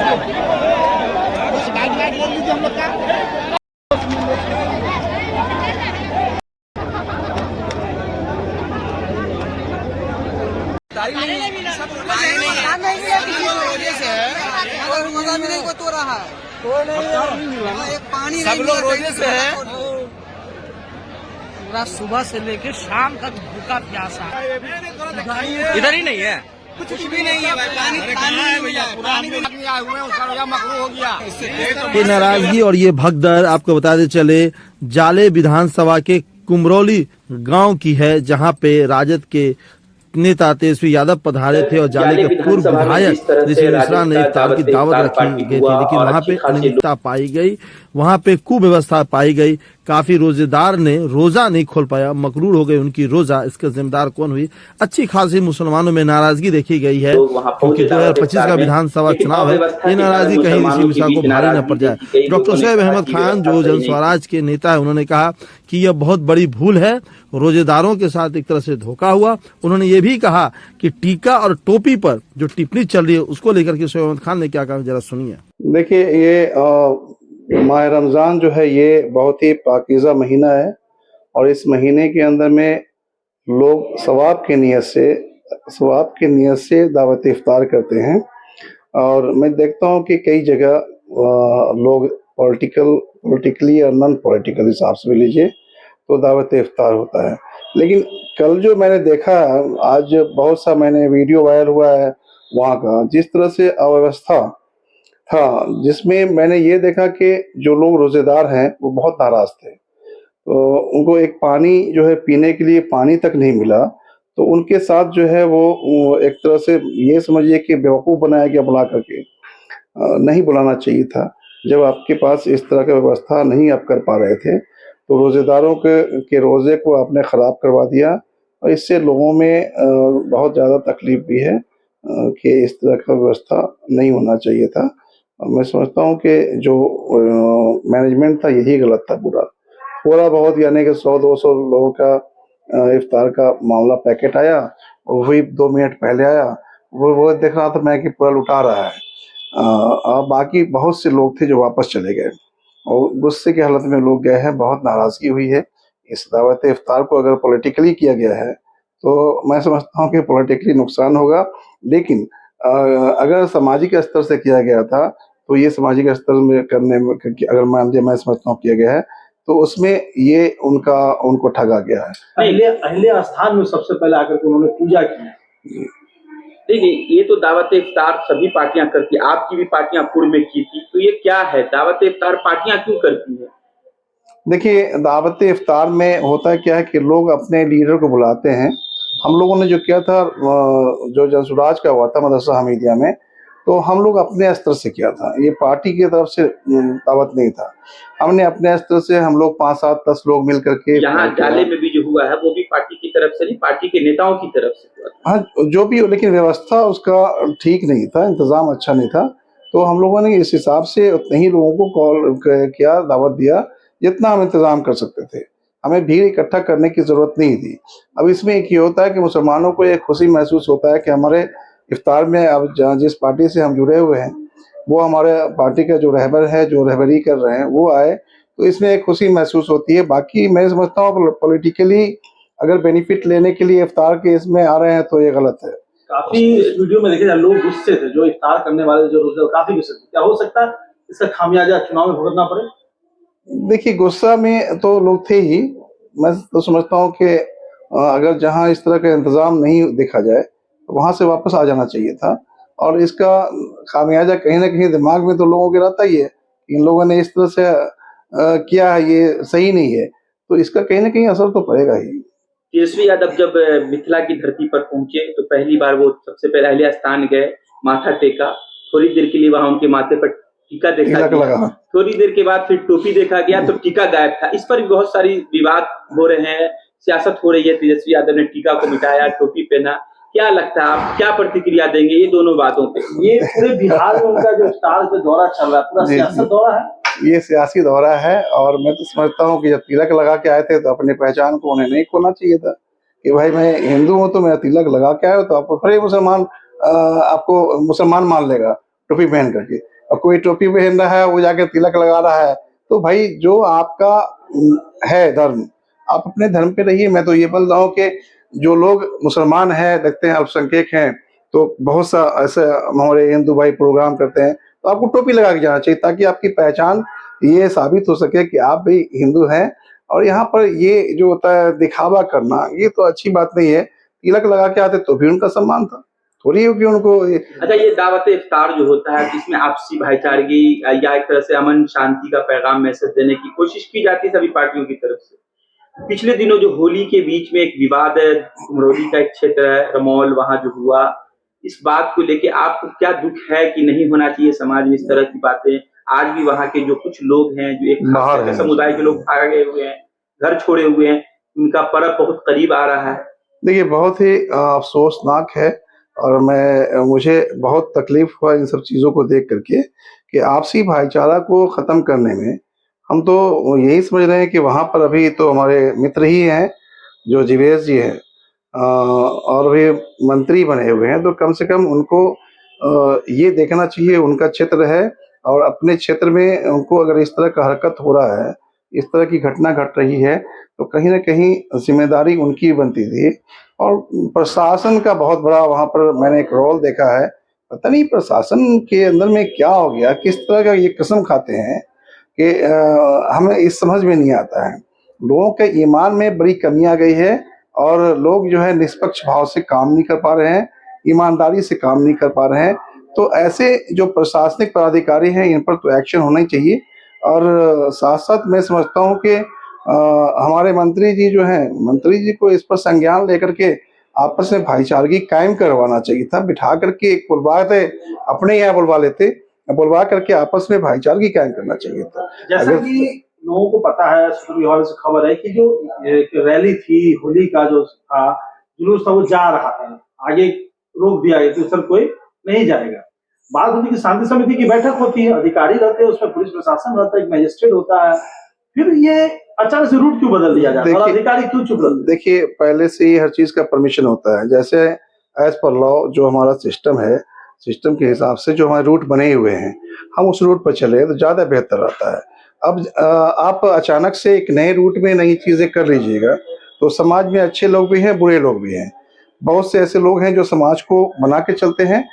सब लोग रोजे से है, पूरा सुबह से लेके शाम तक भूखा प्यासा। इधर ही नहीं है, कुछ भी नहीं है भाई। पानी है भैया, पूरा मकरू हो गया। ये नाराजगी और ये भगदड़ आपको बताते चले जाले विधानसभा के कुमरौली गांव की है, जहां पे राजद के नेता तेजस्वी यादव पधारे थे और जाले के पूर्व विधायक ऋषि मिश्रा ने इफ्तार की दावत रखी गई थी, लेकिन वहां पे अनियमितता पाई गई, वहां पे कुव्यवस्था पाई गई। काफी रोजेदार ने रोजा नहीं खोल पाया, मकरूर हो गई उनकी रोजा। इसका जिम्मेदार कौन हुई? अच्छी खासी मुसलमानों में नाराजगी देखी गई है, क्योंकि 2025 का विधानसभा चुनाव है। ये नाराजगी कहीं ऋषि मिश्रा को भारी न पड़ जाए। डॉक्टर शोएब अहमद खान जो जन स्वराज के नेता है, उन्होंने कहा कि यह बहुत बड़ी भूल है, रोजेदारों के साथ एक तरह से धोखा हुआ। उन्होंने ये भी कहा कि टीका और टोपी पर जो टिप्पणी चल रही है उसको लेकर के शोएब अहमद खान ने क्या कहा, जरा सुनिए। देखिए, ये माह रमज़ान जो है ये बहुत ही पाकीज़ा महीना है, और इस महीने के अंदर में लोग सवाब की नीयत से दावत इफ्तार करते हैं। और मैं देखता हूँ कि कई जगह लोग पॉलिटिकली और नॉन पॉलिटिकल हिसाब से भी लीजिए तो दावत इफ्तार होता है। लेकिन कल जो मैंने देखा, आज बहुत सा मैंने वीडियो वायरल हुआ है वहाँ का, जिस तरह से अव्यवस्था था, जिसमें मैंने ये देखा कि जो लोग रोजेदार हैं वो बहुत नाराज थे। तो उनको एक पानी जो है पीने के लिए पानी तक नहीं मिला, तो उनके साथ जो है वो एक तरह से ये समझिए कि बेवकूफ़ बनाया गया बुला करके। नहीं बुलाना चाहिए था। जब आपके पास इस तरह की व्यवस्था नहीं आप कर पा रहे थे, तो रोजेदारों के रोज़े को आपने ख़राब करवा दिया, और इससे लोगों में बहुत ज़्यादा तकलीफ भी है कि इस तरह का व्यवस्था नहीं होना चाहिए था। मैं समझता हूँ कि जो मैनेजमेंट था यही गलत था पूरा। थोड़ा बहुत यानी कि 100-200 लोगों का इफ्तार का मामला पैकेट आया, और वही 2 मिनट पहले आया, वो देख रहा था मैं कि पूरा लुटा रहा है। बाकी बहुत से लोग थे जो वापस चले गए, और गुस्से की हालत में लोग गए हैं। बहुत नाराज़गी हुई है। इस दावत इफ्तार को अगर पॉलिटिकली किया गया है तो मैं समझता हूँ कि पॉलिटिकली नुकसान होगा, लेकिन अगर सामाजिक स्तर से किया गया था तो ये सामाजिक स्तर में करने में अगर मैं समझता हूँ किया गया है, तो उसमें ये उनको ठगा गया है। अहले स्थान में सबसे पहले आकर के उन्होंने पूजा की। देखिए, ये तो दावत इफ्तार सभी पार्टियां करती है, आपकी भी पार्टियां पूर्व में की थी, तो ये क्या है? दावत इफ्तार पार्टियां क्यों करती है? देखिए, दावत इफ्तार में होता है क्या है कि लोग अपने लीडर को बुलाते हैं। हम लोगों ने जो किया था, जो जनसुराज का हुआ था मदरसा हमीदिया में, तो हम लोग अपने स्तर से किया था। ये पार्टी की तरफ से दावत नहीं था। हमने अपने स्तर से हम लोग 5, 7, 10 लोग मिल करके, यहाँ जाले में भी जो हुआ है वो भी पार्टी की तरफ से नहीं, पार्टी के नेताओं की तरफ से हुआ था। हाँ, जो भी हो, लेकिन व्यवस्था उसका ठीक नहीं था, इंतजाम अच्छा नहीं था। तो हम लोगों ने इस हिसाब से उतने ही लोगों को कॉल किया, दावत दिया जितना हम इंतजाम कर सकते थे। हमें भीड़ इकट्ठा करने की जरूरत नहीं थी। अब इसमें एक ये होता है कि मुसलमानों को एक खुशी महसूस होता है कि हमारे इफ्तार में अब जिस पार्टी से हम जुड़े हुए हैं वो हमारे पार्टी का जो रहबर है, जो रहबरी कर रहे हैं, वो आए, तो इसमें एक खुशी महसूस होती है। बाकी मैं समझता हूँ पॉलिटिकली अगर बेनिफिट लेने के लिए इफ्तार के इसमें आ रहे हैं तो ये गलत है। काफी वीडियो में देखे जाए लोग गुस्से थे, जो इफ्तार करने वाले जो रोजे काफी गुस्से थे। क्या हो सकता है इसका खामियाजा चुनाव में भुगतना पड़े? देखिए, गुस्सा में तो लोग थे ही। मैं तो समझता हूँ कि अगर जहाँ इस तरह का इंतजाम नहीं देखा जाए तो वहाँ से वापस आ जाना चाहिए था, और इसका खामियाजा कहीं ना कहीं दिमाग में तो लोगों के रहता ही है। इन लोगों ने इस तरह से किया है, ये सही नहीं है, तो इसका कहीं ना कहीं असर तो पड़ेगा ही। तेजस्वी यादव जब मिथिला की धरती पर पहुंचे तो पहली बार वो सबसे पहले अहले स्थान गए, माथा टेका, थोड़ी देर के लिए वहां उनके माथे पर टीका देखा गया, थोड़ी देर के बाद फिर टोपी देखा गया तो टीका गायब था। इस पर भी बहुत सारी विवाद हो रहे हैं, सियासत हो रही है। तेजस्वी यादव ने टीका को मिटाया, टोपी पहना। क्या लगता है, आप क्या प्रतिक्रिया देंगे ये दोनों बातों पे? ये पूरे बिहार में उनका जो स्टार पे दौरा चल रहा है, पूरा सियासत दौरा है। ये सियासी दौरा है, और मैं तो समझता हूँ कि जब तिलक लगा के आए थे तो अपनी पहचान को उन्हें नहीं खोना चाहिए था कि भाई मैं हिंदू हूँ तो मैं तिलक लगा के आया तो आपको फिर मुसलमान आपको मुसलमान मान लेगा टोपी पहन करके। और कोई टोपी पहन रहा है, वो जाके तिलक लगा रहा है। तो भाई जो आपका है धर्म, आप अपने धर्म पे रहिए। मैं तो ये बोल रहा हूँ कि जो लोग मुसलमान हैं, देखते हैं अल्पसंख्यक हैं, तो बहुत सा ऐसे हमारे हिंदू भाई प्रोग्राम करते हैं, तो आपको टोपी लगा के जाना चाहिए ताकि आपकी पहचान ये साबित हो सके कि आप भी हिंदू हैं। और यहाँ पर ये जो होता है दिखावा करना, ये तो अच्छी बात नहीं है। तिलक लगा के आते तो भी उनका सम्मान था, थोड़ी हो कि उनको अच्छा, ये दावत इफ्तार जो होता है जिसमें आपसी भाईचारगी या एक तरह से अमन शांति का पैगाम मैसेज देने की कोशिश की जाती है सभी पार्टियों की तरफ से। पिछले दिनों जो होली के बीच में एक विवाद है, कुमरौली का एक क्षेत्र है रमौल, वहां जो हुआ, इस बात को लेके आपको क्या दुख है कि नहीं होना चाहिए समाज में इस तरह की बातें? आज भी वहां के जो कुछ लोग हैं, जो एक खास करके समुदाय के लोग भागे हुए हैं, घर छोड़े हुए हैं, उनका पर्व बहुत करीब आ रहा है। देखिए, बहुत ही अफसोसनाक है और मुझे बहुत तकलीफ हुआ इन सब चीज़ों को देख करके कि आपसी भाईचारा को ख़त्म करने में हम तो यही समझ रहे हैं कि वहाँ पर अभी तो हमारे मित्र ही हैं जो जीवेश जी हैं, और भी मंत्री बने हुए हैं, तो कम से कम उनको ये देखना चाहिए, उनका क्षेत्र है और अपने क्षेत्र में उनको अगर इस तरह का हरकत हो रहा है, इस तरह की घटना घट रही है, तो कहीं ना कहीं जिम्मेदारी उनकी बनती थी। और प्रशासन का बहुत बड़ा वहाँ पर मैंने एक रोल देखा है। पता नहीं प्रशासन के अंदर में क्या हो गया, किस तरह का ये कसम खाते हैं कि हमें इस समझ में नहीं आता है। लोगों के ईमान में बड़ी कमी आ गई है और लोग जो है निष्पक्ष भाव से काम नहीं कर पा रहे हैं, ईमानदारी से काम नहीं कर पा रहे हैं। तो ऐसे जो प्रशासनिक पदाधिकारी हैं, इन पर तो एक्शन होना ही चाहिए। और साथ साथ मैं समझता हूँ कि हमारे मंत्री जी जो हैं, मंत्री जी को इस पर संज्ञान लेकर के आपस में भाईचारगी कायम करवाना चाहिए था। बिठा करके एक बुलवाते, अपने यहाँ बुलवा लेते, बुलवा करके आपस में भाईचारगी कायम करना चाहिए था। जैसा कि लोगों को पता है, सूत्र विभाग से खबर है कि जो एक रैली थी, होली का जो था जुलूस था, वो जा रहा है, आगे रोक दिया गया, तो सर कोई नहीं जाएगा। बात होती है कि शांति समिति की बैठक होती है, अधिकारी रहते हैं, उसमें पुलिस प्रशासन रहता है, एक मजिस्ट्रेट होता है, फिर ये अचानक से रूट क्यों बदल दिया जाता है और अधिकारी क्यों चुप रहते हैं? देखिए, पहले से ही हर चीज का परमिशन होता है। जैसे एज पर लॉ जो हमारा सिस्टम है, सिस्टम के हिसाब से जो हमारे रूट बने हुए हैं, हम उस रूट पर चले तो ज्यादा बेहतर रहता है। अब आप अचानक से एक नए रूट में नई चीजें कर लीजिएगा तो समाज में अच्छे लोग भी हैं, बुरे लोग भी हैं। बहुत से ऐसे लोग हैं जो समाज को बना के चलते हैं